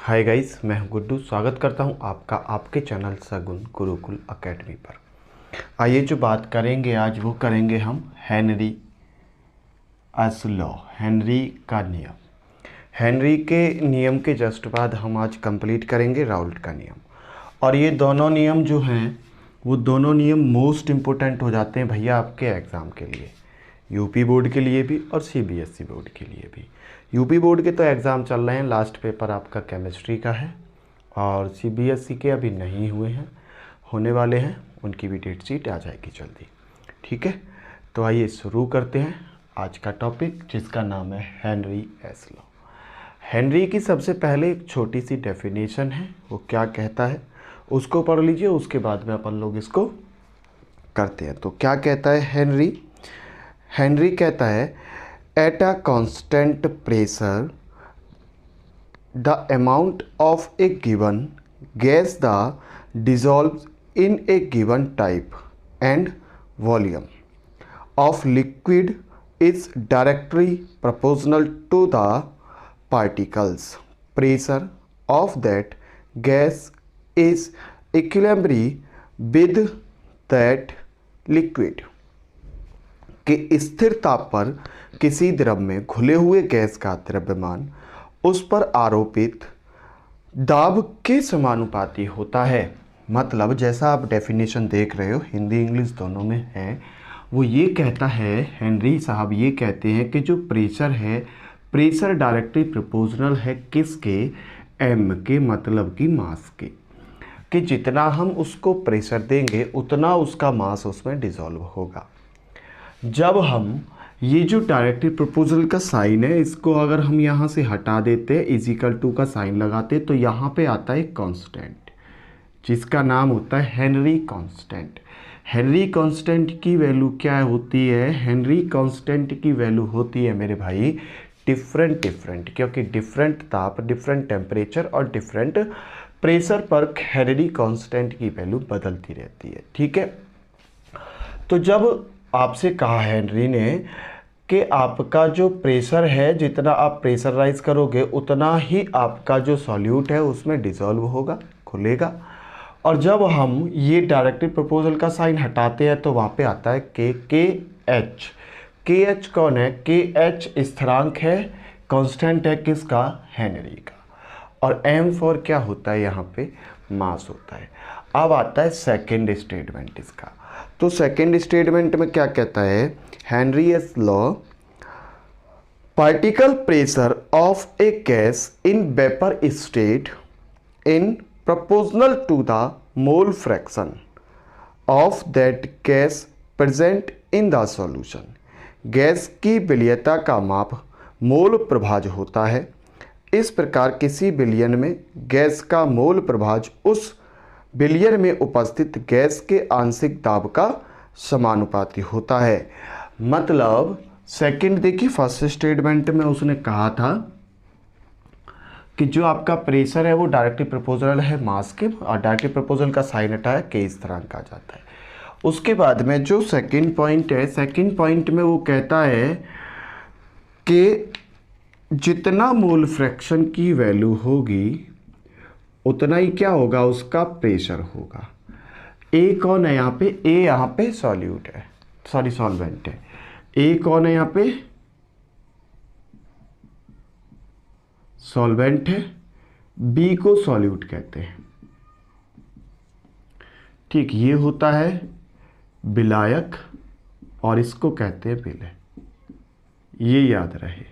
Hi guys, मैं हूं गुड्डू। स्वागत करता हूं आपका आपके चैनल सगुन गुरुकुल एकेडमी पर। आइए जो बात करेंगे आज वो करेंगे हम हेनरी लॉ, हेनरी का नियम। हेनरी के नियम के जस्ट बाद हम आज कंप्लीट करेंगे राउल्ट का नियम। और ये दोनों नियम जो हैं वो दोनों नियम मोस्ट इम्पोर्टेंट हो जाते हैं भैया आपके एग्ज़ाम के लिए, यूपी बोर्ड के लिए भी और सीबीएसई बोर्ड के लिए भी। यूपी बोर्ड के तो एग्ज़ाम चल रहे हैं, लास्ट पेपर आपका केमिस्ट्री का है, और सीबीएसई के अभी नहीं हुए हैं, होने वाले हैं, उनकी भी डेट शीट आ जाएगी जल्दी। ठीक है, तो आइए शुरू करते हैं आज का टॉपिक, जिसका नाम है हेनरी लॉ। हेनरी की सबसे पहले एक छोटी सी डेफिनेशन है, वो क्या कहता है उसको पढ़ लीजिए, उसके बाद में अपन लोग इसको करते हैं। तो क्या कहता है हेनरी? हेनरी कहता है at a constant pressure the amount of A given gas the dissolves in a given type and volume of liquid is directly proportional to the particles pressure of that gas is equilibrium with that liquid। कि स्थिर ताप पर किसी द्रव में घुले हुए gas का द्रव्यमान उस पर आरोपित दाब के समानुपाती होता है। मतलब जैसा आप डेफिनेशन देख रहे हो, हिंदी इंग्लिश दोनों में है, वो ये कहता है, हेनरी साहब ये कहते हैं कि जो प्रेशर है, प्रेशर डायरेक्टली प्रोपोर्शनल है किसके? एम के, मतलब कि मास के, कि जितना हम उसको प्रेशर देंगे उतना उसका मास उसमें डिसॉल्व होगा। जब हम ये जो डायरेक्टली प्रोपोर्शनल का साइन है, इसको अगर हम यहाँ से हटा देते, इजिकल टू का साइन लगाते, तो यहाँ पे आता है कांस्टेंट, जिसका नाम होता है हेनरी कांस्टेंट। हेनरी कांस्टेंट की वैल्यू क्या होती है? हेनरी कांस्टेंट की वैल्यू होती है मेरे भाई डिफरेंट, क्योंकि डिफरेंट ताप, डिफरेंट टेम्परेचर और डिफरेंट प्रेशर पर हेनरी कांस्टेंट की वैल्यू बदलती रहती है। ठीक है, तो जब आपसे कहा हेनरी ने कि आपका जो प्रेशर है, जितना आप प्रेशराइज करोगे उतना ही आपका जो सॉल्यूट है उसमें डिसॉल्व होगा, खुलेगा। और जब हम ये डायरेक्टली प्रोपोर्शनल का साइन हटाते हैं तो वहाँ पे आता है के एच। के एच कौन है? के एच स्थिरांक है, कांस्टेंट है किसका? हेनरी का। और एम फॉर क्या होता है यहाँ पे? मास होता है। अब आता है सेकेंड स्टेटमेंट इसका। तो सेकेंड स्टेटमेंट में क्या कहता है Henry law? Partial pressure of a gas in vapour state in proportional to the mole fraction of that gas present in the solution. Gas की विलयता का माप मोल प्रभाज होता है। इस प्रकार किसी विलयन में गैस का मोल प्रभाज उस विलयन में उपस्थित गैस के आंशिक दाब का समानुपाती होता है। मतलब सेकंड देखिए, फर्स्ट स्टेटमेंट में उसने कहा था कि जो आपका प्रेशर है वो डायरेक्टली प्रोपोर्शनल है मास के, और डायरेक्टली प्रोपोर्शनल का साइन हटाया के स्थिरांक आ जाता है। उसके बाद में जो सेकंड पॉइंट है, सेकंड पॉइंट में वो कहता है कि जितना मोल फ्रैक्शन की वैल्यू होगी उतना ही क्या होगा? उसका प्रेशर होगा। ए कौन है यहाँ पे? ए यहाँ पे सॉल्यूट है, सॉरी सॉल्वेंट है। ए कौन है यहाँ पे? सॉल्वेंट है। बी को सॉल्यूट कहते हैं। ठीक, ये होता है विलायक और इसको कहते हैं विलय, ये याद रहे।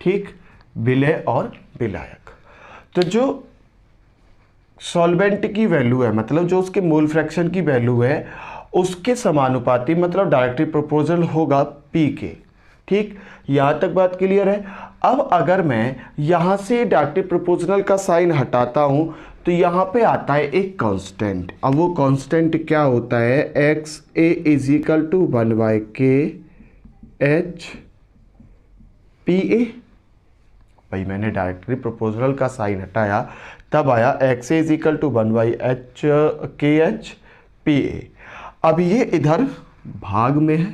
ठीक, विलय और विलायक। तो जो सॉल्वेंट की वैल्यू है, मतलब जो उसके मोल फ्रैक्शन की वैल्यू है, उसके समानुपाती, मतलब डायरेक्टली प्रोपोर्शनल होगा पी के। ठीक, यहां तक बात क्लियर है। अब अगर मैं यहां से डायरेक्टली प्रोपोर्शनल का साइन हटाता हूं तो यहां पे आता है एक कांस्टेंट। अब वो कांस्टेंट क्या होता है? X A is equal to 1/k H P A. भाई मैंने डायरेक्टली प्रोपोर्शनल का साइन हटाया, तब आया X A is equal to 1/k h P A. अब ये इधर भाग में है,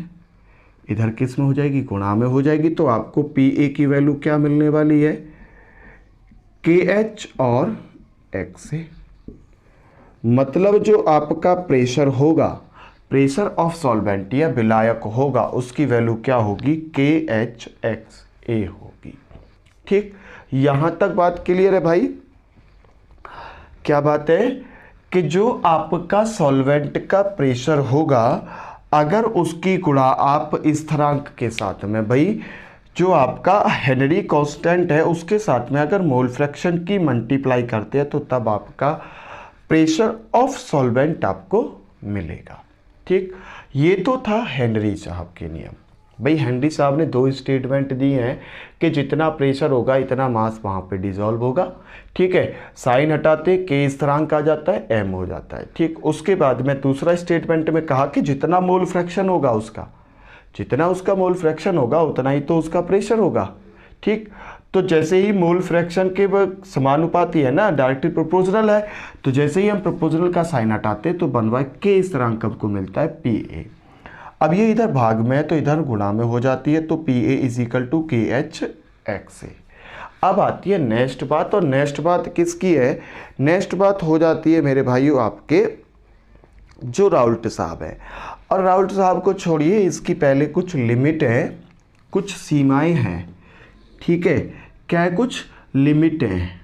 इधर किस में हो जाएगी? गुणा में हो जाएगी। तो आपको पी ए की वैल्यू क्या मिलने वाली है? KH और XA। मतलब जो आपका प्रेशर होगा, प्रेशर ऑफ सॉल्वेंट या विलायक होगा, उसकी वैल्यू क्या होगी, KHXA होगी। ठीक, यहां तक बात क्लियर है भाई। क्या बात है कि जो आपका सॉल्वेंट का प्रेशर होगा, अगर उसकी गुणा आप स्थिरांक के साथ में, भाई जो आपका हेनरी कांस्टेंट है उसके साथ में अगर मोल फ्रैक्शन की मल्टीप्लाई करते हैं तो तब आपका प्रेशर ऑफ सॉल्वेंट आपको मिलेगा। ठीक, ये तो था हेनरी साहब के नियम। भाई हेनरी साहब ने दो स्टेटमेंट दिए हैं कि जितना प्रेशर होगा इतना मास वहाँ पे डिसॉल्व होगा। ठीक है, साइन हटाते के स्थिरांक आ जाता है, एम हो जाता है। ठीक, उसके बाद में दूसरा स्टेटमेंट में कहा कि जितना मोल फ्रैक्शन होगा उसका, जितना उसका मोल फ्रैक्शन होगा उतना ही तो उसका प्रेशर होगा। ठीक, तो जैसे ही मोल फ्रैक्शन के समानुपाती है ना, डायरेक्टली प्रोपोर्शनल है, तो जैसे ही हम प्रोपोर्शनल का साइन हटाते तो बनवा के स्थिरांक को मिलता है PA। अब ये इधर भाग में है तो इधर गुणा में हो जाती है, तो PA is equal to KHXA। अब आती है नेक्स्ट बात, और नेक्स्ट बात किसकी है, नेक्स्ट बात हो जाती है मेरे भाइयों आपके जो राउल्ट साहब है। और राउल्ट साहब को छोड़िए, इसकी पहले कुछ लिमिट है, कुछ सीमाएं हैं। ठीक है, क्या है, कुछ लिमिट हैं,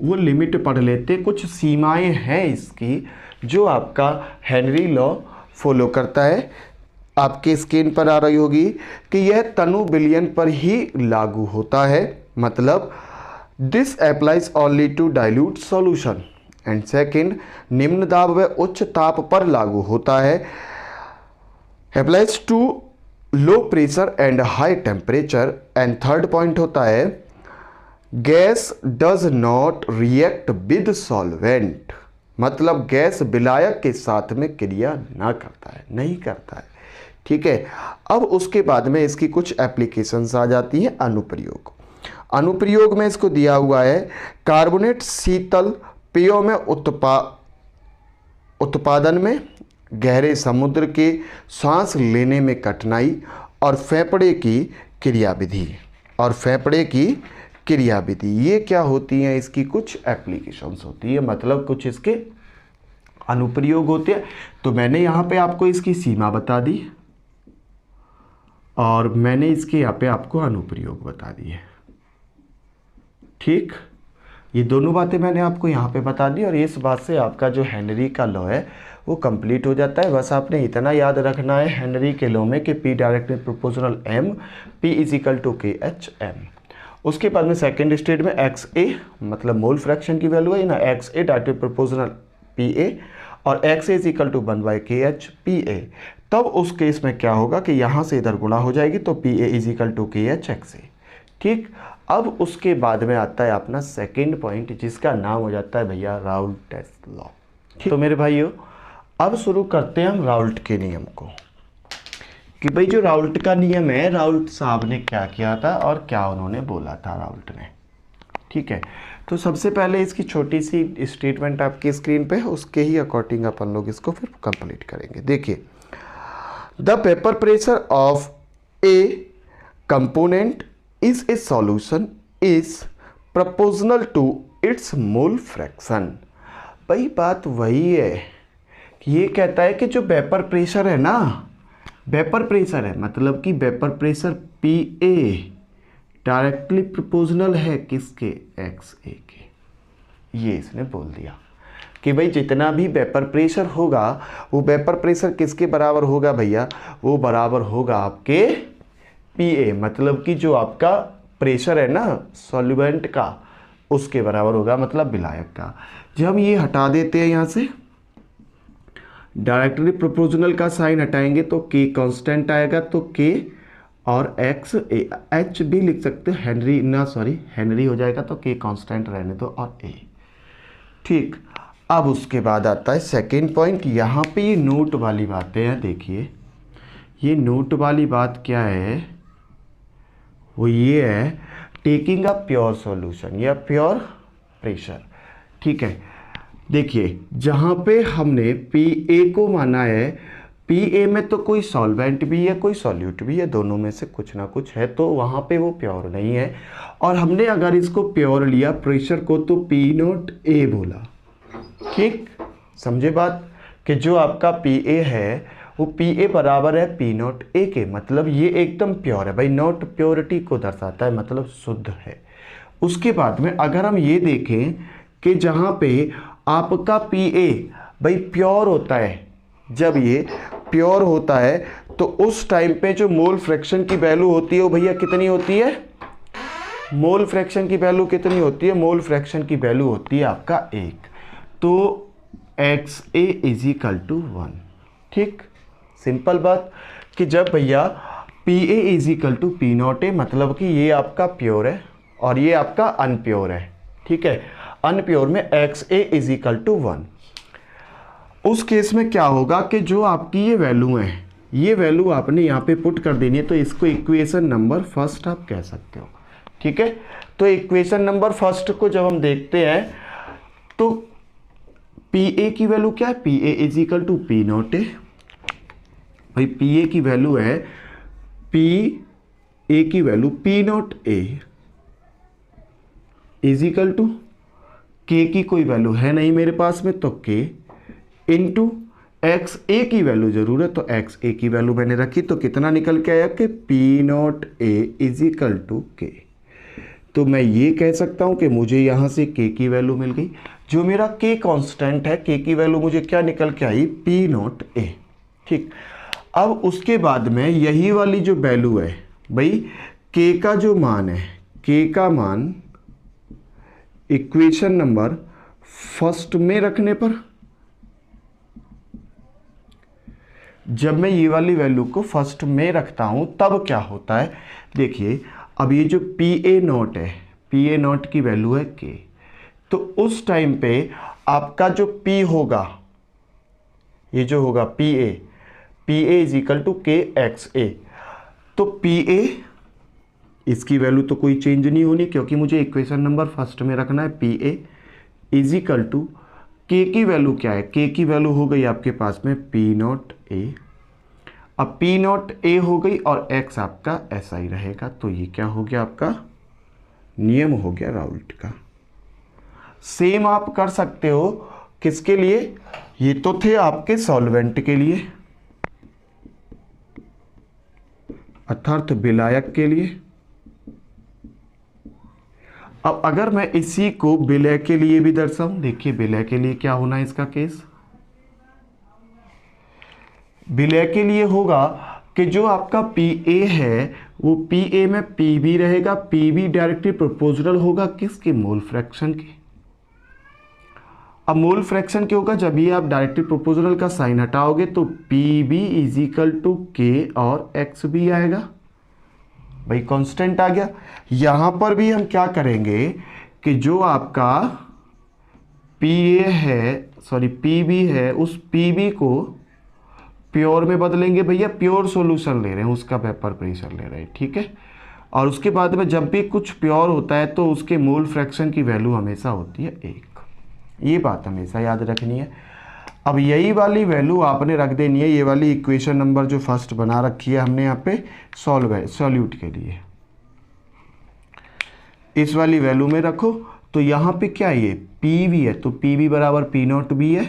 वो लिमिट पढ़ लेते। कुछ सीमाएं हैं इसकी जो आपका हेनरी लॉ फॉलो करता है। आपके स्क्रीन पर आ रही होगी कि यह तनु बिलियन पर ही लागू होता है। मतलब this applies only to dilute solution. And second, निम्न दाब व उच्च ताप पर लागू होता है, applies to low pressure and high temperature. And third point होता है gas does not react with solvent. मतलब गैस विलायक के साथ में क्रिया ना करता है, नहीं करता है। ठीक है, अब उसके बाद में इसकी कुछ एप्लीकेशंस आ जाती हैं। अनुप्रयोग, अनुप्रयोग में इसको दिया हुआ है कार्बोनेट शीतल पेयों में उत्पादन में, गहरे समुद्र के सांस लेने में कठिनाई, और फेफड़े की क्रियाविधि, और फेफड़े की क्रियाविधि। ये क्या होती हैं, इसकी कुछ एप्लीकेशंस होती है, मतलब कुछ इसके अनुप्रयोग होते हैं। तो मैंने यहाँ पे आपको इसकी सीमा बता दी और मैंने इसके यहाँ पे आपको अनुप्रयोग बता दिए। ठीक, ये दोनों बातें मैंने आपको यहाँ पे बता दी, और इस बात से आपका जो हेनरी का लॉ है वो कंप्लीट हो जाता है। बस आपने इतना याद रखना है हेनरी के लॉ में कि P directly proportional M, P is equal to KHM। उसके बाद में सेकेंड स्टेट में XA, मतलब मोल फ्रैक्शन की वैल्यू है ना, XA डायरेक्टली प्रोपोर्शनल PA, और XA is equal to 1/KH PA। तब उस केस में क्या होगा कि यहाँ से इधर गुणा हो जाएगी, तो PA is equal to KHXA। ठीक, अब उसके बाद में आता है अपना सेकेंड पॉइंट, जिसका नाम हो जाता है भैया राउल्ट लॉ। तो मेरे भाइयों अब शुरू करते हैं हम राउल्ट के नियम को, कि भाई जो राउल्ट का नियम है, राउल्ट साहब ने क्या किया था और क्या उन्होंने बोला था राउल्ट ने। ठीक है, तो सबसे पहले इसकी छोटी सी स्टेटमेंट आपकी स्क्रीन पे है, उसके ही अकॉर्डिंग अपन लोग इसको फिर कंप्लीट करेंगे। देखिए, the vapour pressure of a component is a solution is proportional to its mole fraction. भाई बात वही है कि ये कहता है कि जो वेपर प्रेशर है ना, वेपर प्रेशर है, मतलब कि vapour pressure PA directly proportional है किसके, XA के। ये इसने बोल दिया कि भाई जितना भी वेपर प्रेशर होगा वो वेपर प्रेशर किसके बराबर होगा भैया, वो बराबर होगा आपके PA, मतलब कि जो आपका प्रेशर है ना सॉल्वेंट का, उसके बराबर होगा, मतलब विलायक का। जब हम ये हटा देते हैं यहाँ से, डायरेक्टली प्रोपोर्शनल का साइन हटाएंगे तो K कांस्टेंट आएगा, तो K और H भी लिख सकते हैं, हेनरी हो जाएगा, तो K कांस्टेंट रहने दो, और A। ठीक, अब उसके बाद आता है सेकेंड पॉइंट। यहाँ पे ये नोट वाली बातें हैं, देखिए ये नोट वाली बात क्या है, वो ये है टेकिंग अ प्योर सॉल्यूशन या प्योर प्रेशर। ठीक है, देखिए जहाँ पे हमने PA को माना है पी में तो कोई सॉल्वेंट भी है कोई सॉल्यूट भी है, दोनों में से कुछ ना कुछ है, तो वहाँ पे वो प्योर नहीं है। और हमने अगर इसको प्योर लिया प्रेशर को तो पी नॉट ए बोला। ठीक, समझे बात कि जो आपका पी ए है वो पी ए बराबर है पी नॉट ए के, मतलब ये एकदम प्योर है भाई, नॉट प्योरिटी को दर्शाता है, मतलब शुद्ध है। उसके बाद में अगर हम ये देखें कि जहाँ पे आपका पी ए भाई प्योर होता है, जब ये प्योर होता है तो उस टाइम पे जो मोल फ्रैक्शन की वैल्यू होती है वो भैया कितनी होती है, मोल फ्रैक्शन की वैल्यू कितनी होती है, मोल फ्रैक्शन की वैल्यू होती है आपका 1, तो XA इज इक्वल टू 1। ठीक, सिंपल बात कि जब भैया PA is equal to P not A, मतलब कि ये आपका प्योर है और ये आपका अनप्योर है। ठीक है, अनप्योर में XA इज इक्वल टू 1। उस केस में क्या होगा कि जो आपकी ये वैल्यू है, ये वैल्यू आपने यहाँ पे पुट कर देनी है, तो इसको इक्वेशन नंबर फर्स्ट आप कह सकते हो। ठीक है, तो इक्वेशन नंबर फर्स्ट को जब हम देखते हैं तो पी ए की वैल्यू क्या है, P A is equal to P not A. भाई पी ए की वैल्यू है, पी ए की value P not A is equal to K की कोई वैल्यू है नहीं मेरे पास में, तो के इंटू एक्स ए की वैल्यू जरूर है, तो एक्स ए की वैल्यू मैंने रखी, तो कितना निकल के आया कि P not A is equal to K. तो मैं ये कह सकता हूं कि मुझे यहां से के की वैल्यू मिल गई, जो मेरा के कांस्टेंट है, के की वैल्यू मुझे क्या निकल के आई, पी नॉट ए। ठीक, अब उसके बाद में यही वाली जो वैल्यू है भाई, के का जो मान है, के का मान इक्वेशन नंबर फर्स्ट में रखने पर, जब मैं ये वाली वैल्यू को फर्स्ट में रखता हूं तब क्या होता है, देखिए अब ये जो पी ए नॉट है, पी ए नॉट की वैल्यू है के, तो उस टाइम पे आपका जो पी होगा, ये जो होगा P A is equal to K X A, तो पी ए इसकी वैल्यू तो कोई चेंज नहीं होनी क्योंकि मुझे इक्वेशन नंबर फर्स्ट में रखना है, P A is equal to K की वैल्यू क्या है, के की वैल्यू हो गई आपके पास में पी नॉट ए। अब पी नॉट ए हो गई और एक्स आपका ऐसा ही रहेगा, तो ये क्या हो गया, आपका नियम हो गया राउल्ट का। सेम आप कर सकते हो किसके लिए, ये तो थे आपके सॉल्वेंट के लिए अर्थात विलायक के लिए। अब अगर मैं इसी को विलय के लिए भी दर्शाऊं, देखिए विलय के लिए क्या होना है इसका केस, विलय के लिए होगा कि जो आपका पी ए है वो पी ए में पी बी रहेगा, पी बी डायरेक्टली प्रोपोर्शनल होगा किसके, मोल फ्रैक्शन के। अब मोल फ्रैक्शन क्या होगा, जब ये आप डायरेक्टली प्रोपोर्शनल का साइन हटाओगे तो P B is equal to K और एक्स बी आएगा, भाई कांस्टेंट आ गया। यहां पर भी हम क्या करेंगे कि जो आपका पी ए है, सॉरी पी बी है, उस पी बी को प्योर में बदलेंगे, भैया प्योर सॉल्यूशन ले रहे हैं, उसका वेपर प्रेशर ले रहे हैं। ठीक है, और उसके बाद में जब भी कुछ प्योर होता है तो उसके मोल फ्रैक्शन की वैल्यू हमेशा होती है 1, ये बात हमेशा याद रखनी है। अब यही वाली वैल्यू आपने रख देनी है, ये वाली इक्वेशन नंबर जो फर्स्ट बना रखी है हमने यहाँ पे सॉल्यूट के लिए, इस वाली वैल्यू में रखो। तो यहाँ पे क्या है, ये पी वी है, तो पी वी बराबर पी नॉट बी है,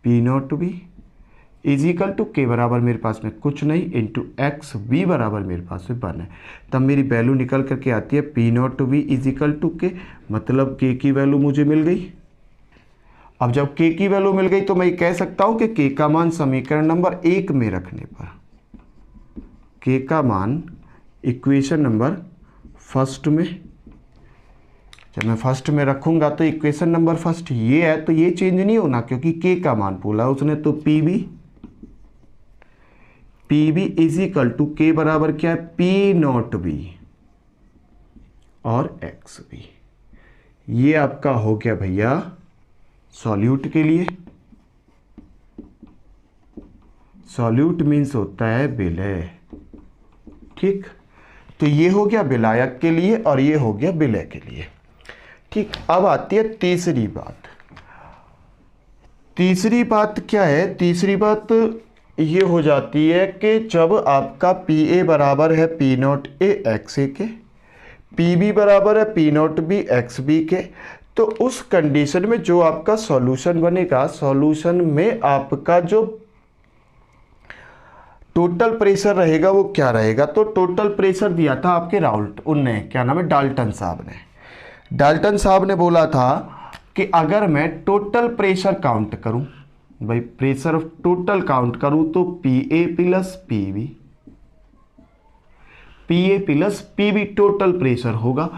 P not B is equal to K बराबर मेरे पास में कुछ नहीं इंटू एक्स बी बराबर मेरे पास में 1 है, तब मेरी वैल्यू निकल करके आती है P not B is equal to K, मतलब के की वैल्यू मुझे मिल गई। अब जब के की वैल्यू मिल गई तो मैं कह सकता हूं कि के का मान समीकरण नंबर 1 में रखने पर, के का मान इक्वेशन नंबर फर्स्ट में, जब मैं फर्स्ट में रखूंगा तो इक्वेशन नंबर फर्स्ट ये है, तो ये चेंज नहीं होना क्योंकि के का मान बोला उसने, तो P B is equal to K बराबर क्या है, पी नॉट बी और एक्स बी। ये आपका हो गया भैया सॉल्यूट के लिए। सॉल्यूट मीन्स होता है विलय। ठीक, तो ये हो गया विलायक के लिए और ये हो गया विलय के लिए। ठीक, अब आती है तीसरी बात। तीसरी बात क्या है, तीसरी बात ये हो जाती है कि जब आपका पी ए बराबर है P not A X A के, पी बी बराबर है P not B X B के, तो उस कंडीशन में जो आपका सॉल्यूशन बनेगा, सॉल्यूशन में आपका जो टोटल प्रेशर रहेगा वो क्या रहेगा। तो टोटल प्रेशर दिया था आपके उनने क्या नाम है, डाल्टन साहब ने। डाल्टन साहब ने बोला था कि अगर मैं टोटल प्रेशर काउंट करूं, भाई प्रेशर ऑफ टोटल काउंट करूं, तो P A plus P B, P A plus P B total pressure होगा।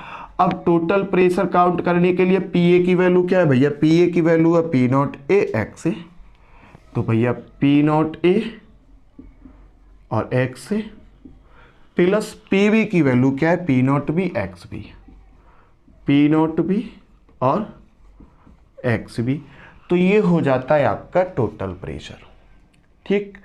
अब टोटल प्रेशर काउंट करने के लिए पी ए की वैल्यू क्या है भैया, पी ए की वैल्यू है P not A X A, तो भैया पी नॉट ए और X A plus P B की वैल्यू क्या है, P not B X B, P not B और एक्स बी, तो ये हो जाता है आपका टोटल प्रेशर। ठीक,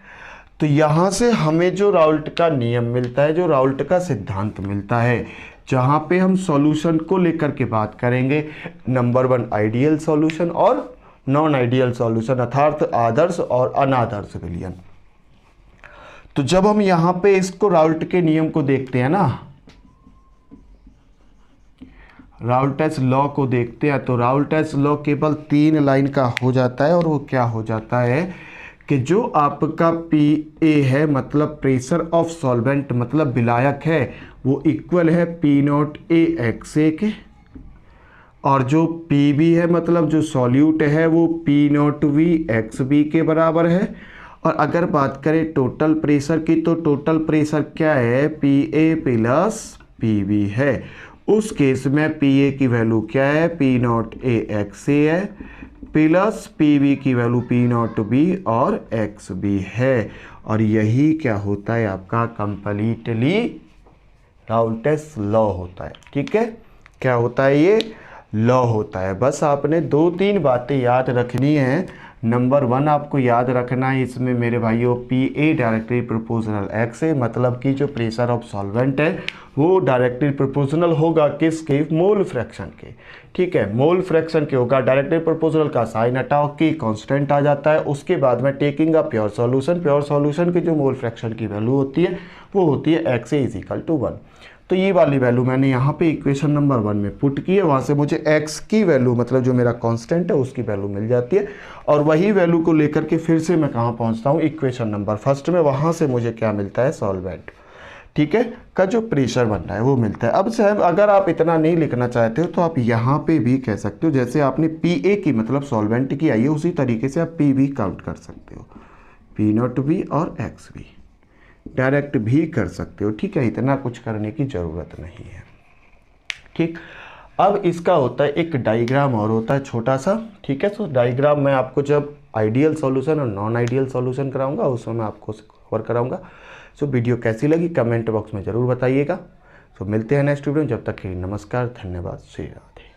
तो यहां से हमें जो राउल्ट का नियम मिलता है, जो राउल्ट का सिद्धांत मिलता है, जहां पे हम सॉल्यूशन को लेकर के बात करेंगे, नंबर 1 आइडियल सॉल्यूशन और नॉन आइडियल सॉल्यूशन, अर्थात आदर्श और अनादर्श विलयन। तो जब हम यहां पे इसको राउल्ट के नियम को देखते हैं ना, राउल्टस लॉ को देखते हैं, तो राउल्टस लॉ केवल 3 लाइन का हो जाता है, और वो क्या हो जाता है कि जो आपका पी ए है मतलब प्रेशर ऑफ सॉल्वेंट मतलब विलायक है, वो इक्वल है P not A X A के, और जो पी बी है मतलब जो सॉल्यूट है वो P not V X B के बराबर है। और अगर बात करें टोटल प्रेशर की, तो टोटल प्रेशर क्या है, P A plus P B है। उस केस में पी ए की वैल्यू क्या है, पी नॉट ए एक्स ए है, प्लस पी बी की वैल्यू पी नॉट बी और एक्स बी है। और यही क्या होता है आपका कंप्लीटली राउल्टस लॉ होता है। ठीक है, क्या होता है, ये लॉ होता है। बस आपने 2-3 बातें याद रखनी है। नंबर 1 आपको याद रखना है इसमें मेरे भाइयों, P A directly proportional X A, मतलब कि जो प्रेशर ऑफ सॉल्वेंट है वो डायरेक्टली प्रोपोर्शनल होगा किसके, मोल फ्रैक्शन के। ठीक है, मोल फ्रैक्शन के होगा, डायरेक्टली प्रोपोर्शनल का साइन हटाओ की कांस्टेंट आ जाता है। उसके बाद में taking a pure solution, pure solution की जो मोल फ्रैक्शन की वैल्यू होती है वो होती है एक्स ए इज टू 1। तो ये वाली वैल्यू मैंने यहाँ पे इक्वेशन नंबर 1 में पुट की है, वहाँ से मुझे x की वैल्यू मतलब जो मेरा कांस्टेंट है उसकी वैल्यू मिल जाती है। और वही वैल्यू को लेकर के फिर से मैं कहाँ पहुँचता हूँ, इक्वेशन नंबर 1 में, वहाँ से मुझे क्या मिलता है, सॉल्वेंट, ठीक है, का जो प्रेशर बन रहा है वो मिलता है। अब से अगर आप इतना नहीं लिखना चाहते हो तो आप यहाँ पे भी कह सकते हो, जैसे आपने पी ए की मतलब सॉल्वेंट की आई है, उसी तरीके से आप पी बी काउंट कर सकते हो, पी नॉट बी और एक्स बी डायरेक्ट भी कर सकते हो। ठीक है, इतना कुछ करने की ज़रूरत नहीं है। ठीक, अब इसका होता है एक डायग्राम और होता है छोटा सा। ठीक है, तो डायग्राम मैं आपको जब आइडियल सॉल्यूशन और नॉन आइडियल सॉल्यूशन कराऊंगा उसमें मैं आपको कवर कराऊंगा। सो वीडियो कैसी लगी कमेंट बॉक्स में ज़रूर बताइएगा। सो मिलते हैं नेक्स्ट वीडियो, जब तक के लिए नमस्कार, धन्यवाद, श्री राधे।